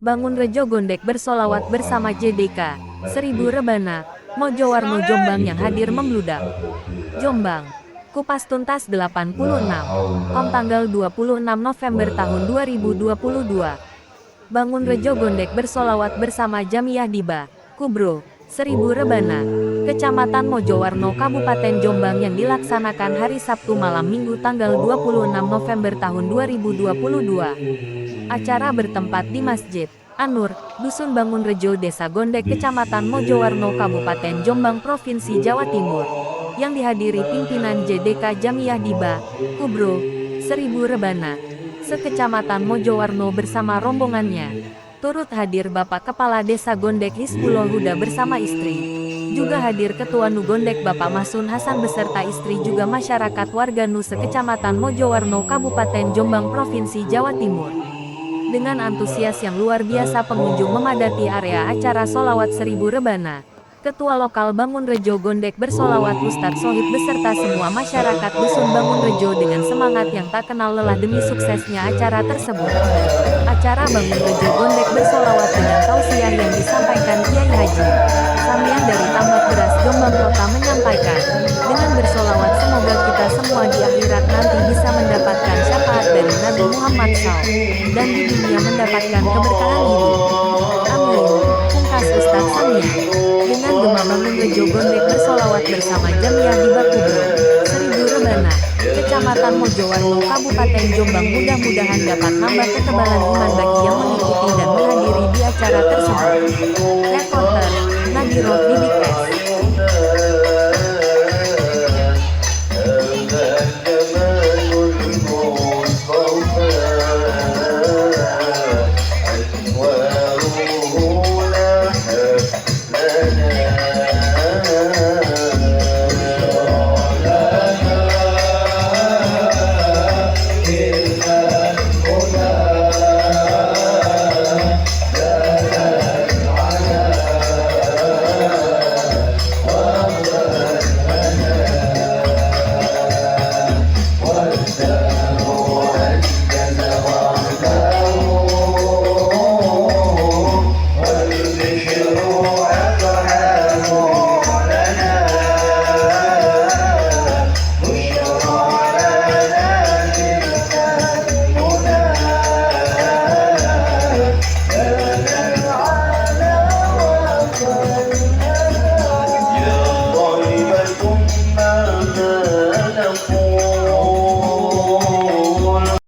Bangun Rejo Gondek bersolawat bersama JDK, 1000 Rebana, Mojowarno Jombang yang hadir membludak. Jombang, Kupas Tuntas 86, Kom tanggal 26 November tahun 2022. Bangun Rejo Gondek bersolawat bersama Jamiah Diba, Kubro, 1000 Rebana, Kecamatan Mojowarno Kabupaten Jombang yang dilaksanakan hari Sabtu malam Minggu tanggal 26 November tahun 2022. Acara bertempat di Masjid An-Nur, Dusun Bangun Rejo, Desa Gondek, Kecamatan Mojowarno, Kabupaten Jombang, Provinsi Jawa Timur, yang dihadiri pimpinan JDK Jamiah Diba, Kubro, 1000 Rebana, sekecamatan Mojowarno bersama rombongannya. Turut hadir Bapak Kepala Desa Gondek Hizbullah Huda bersama istri. Juga hadir Ketua Nu Gondek Bapak Masun Hasan beserta istri, juga masyarakat warga Nu sekecamatan Mojowarno, Kabupaten Jombang, Provinsi Jawa Timur. Dengan antusias yang luar biasa, pengunjung memadati area acara solawat 1000 Rebana. Ketua Lokal Bangun Rejo Gondek bersolawat Ustadz Sohib beserta semua masyarakat Dusun Bangun Rejo dengan semangat yang tak kenal lelah demi suksesnya acara tersebut. Acara Bangun Rejo Gondek bersolawat dengan tausiah yang disampaikan Kiai Haji Samian dari Tambak Beras Jombang Kota menyampaikan, dengan bersolawat semoga kita semua di akhirat nanti bisa mendapatkan syafaat dari Nabi Muhammad SAW, dan di dunia mendapatkan keberkahan hidup. Amin. Pungkas Ustadz Samian. Dengan gema Bangun Rejo Gondek bersolawat bersama Jamiah Diba Kubro, 1000 Rebana, Kecamatan Mojowarno, Kabupaten Jombang, mudah-mudahan dapat nambah ketebalan iman bagi yang mengikuti dan menghadiri di acara tersebut. Reporter Nadiro